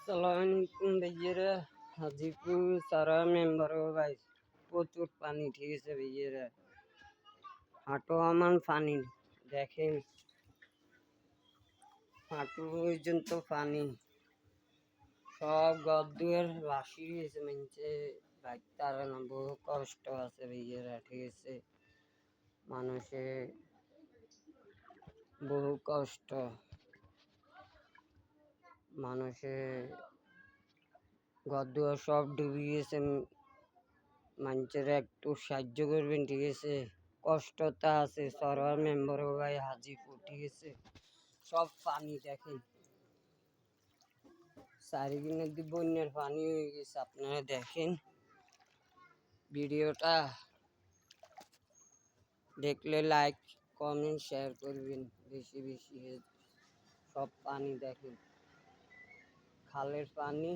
সালামালাইকুম ভাইয়েরা। হাজিপুর সারা মেম্বার ভাই, প্রচুর পানি, ঠিক আছে ভাইয়েরা, হাঁটো আমার পানি দেখেন, হাঁটু পর্যন্ত পানি, সব ঘর দুয়ার ভাসি গেছে, মানছে ভাই তারা না, বহু কষ্ট আছে ভাইয়েরা, ঠিক আছে, মানুষের বহু কষ্ট, মানুষের ঘর দুয়ার সব ডুবে গেছে, মানুষের একটু সাহায্য করবেন, ঠিক আছে, কষ্টটা আছে সরকার মেম্বার ভাই হাজিপুর, ঠিক আছে, সব পানি দেখেন, চারিদিনের দিয়ে বন্যার পানি হয়ে গেছে, আপনারা দেখেন ভিডিওটা, দেখলে লাইক কমেন্ট শেয়ার করবেন বেশি বেশি। সব পানি দেখেন, খালের পানি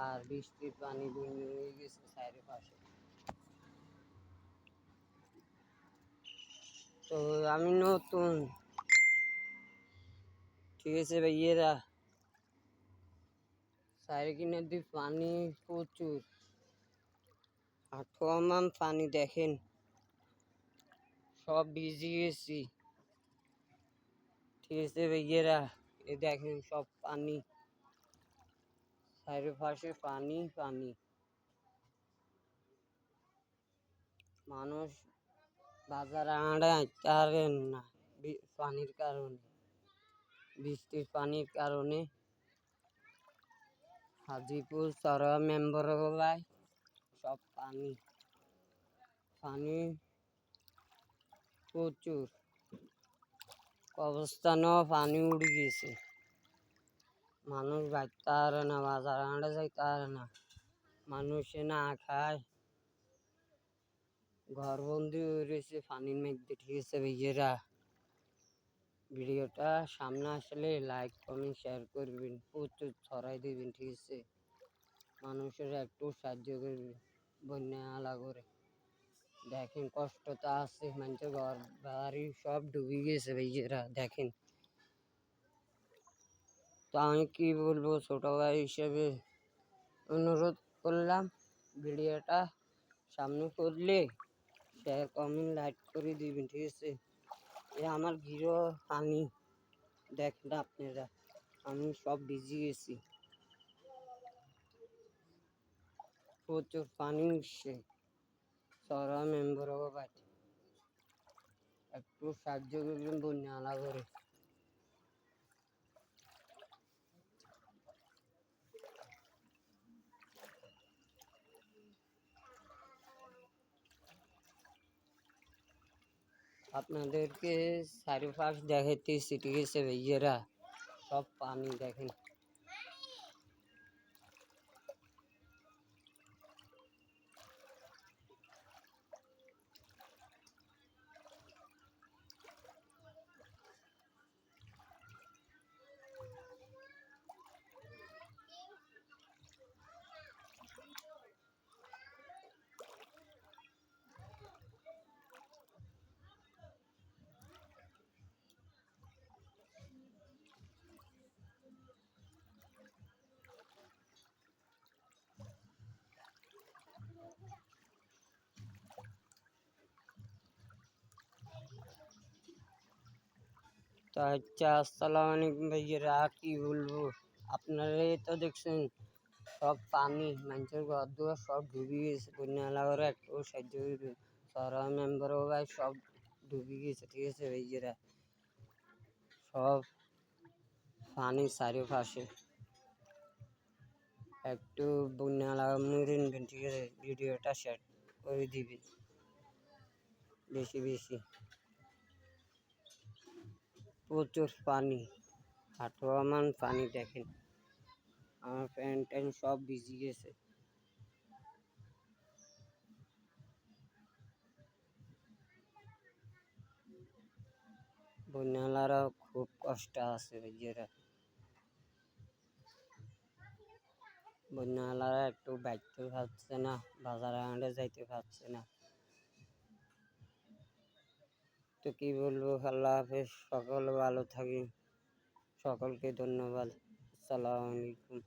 আর বৃষ্টির পানি বন্যা হয়ে গেছে চারিপাশে। তো আমি নতুন, ঠিক আছে ভাইয়েরা, চারিদিনের দিয়ে পানি প্রচুর, হাঁটু আমার পানি দেখেন, সব ভিজে গেছি, ঠিক আছে ভাইয়েরা, এ দেখেন সব পানি, চারিপাশে পানি পানি, মানুষ বাজারে আনতে পারেন না পানির কারণে, বৃষ্টির পানির কারণে। হাজিপুর সরকার মেম্বার ভাই সব পানি পানি প্রচুর, কবরস্থানেও পানি উড়ে গেছে, মানুষ বাঁচতে পারে না, বাজার আনতে যাইতে পারে না, মানুষে না খায়, ঘরবন্দি হয়ে রয়েছে পানির মধ্যে, ঠিক আছে ভাইয়েরা, ভিডিওটা সামনে আসলে লাইক কমেন্ট শেয়ার করবেন, প্রচুর ছড়াই দেবেন, ঠিক আছে, মানুষের একটু সাহায্য করবেন, বন্যা আলা করে দেখেন কষ্টটা আছে, মানুষের ঘর বাড়ি সব ডুবে গেছে ভাইয়েরা দেখেন। তো আমি কি বলবো, ছোট ভাই হিসেবে অনুরোধ করলাম, ভিডিওটা সামনে করলে শেয়ার কমেন্ট লাইক করে দিবেন, ঠিক আছে, এ আমার গৃহ পানি দেখেন আপনারা, আমি সব ভিজে গেছি, প্রচুর পানি উঠছে, সরকার মেম্বার ভাই একটু সাহায্য করবেন বন্যা আলা করে। আপনাদেরকে চারিপাশ দেখাইতেছি, ঠিক আছে ভাইয়েরা, সব পানি দেখেন। তো আচ্ছা, আসসালামু আলাইকুম ভাইয়েরা, আর কি বলবো, আপনারাই তো দেখছেন সব পানি, মানুষের ঘর দুয়ার সব ডুবে গেছে, বন্যা এলাকার একটু সাহায্য করবে, সরকার মেম্বারও ভাই সব ডুবে গেছে, ঠিক আছে ভাইয়েরা, সব পানি চারিপাশে, একটু বন্যা এলাকা মরে নেবেন, ঠিক আছে, ভিডিওটা শেয়ার করে দিবেন বেশি বেশি, প্রচুর পানি, হাঁটু আমার পানি দেখেন, আমার প্যান্ট ট্যান্ট সব ভিজে গেছে, বন্যালারাও খুব কষ্ট আছে ভাইয়েরা, বন্যালারা একটু বাইতে পারছে না, বাজারে আনতে যাইতে পারছে না। তো কি বলবো, আল্লাহ হাফেজ, সকল ভালো থাকি, সকলকে ধন্যবাদ, আসসালামু আলাইকুম।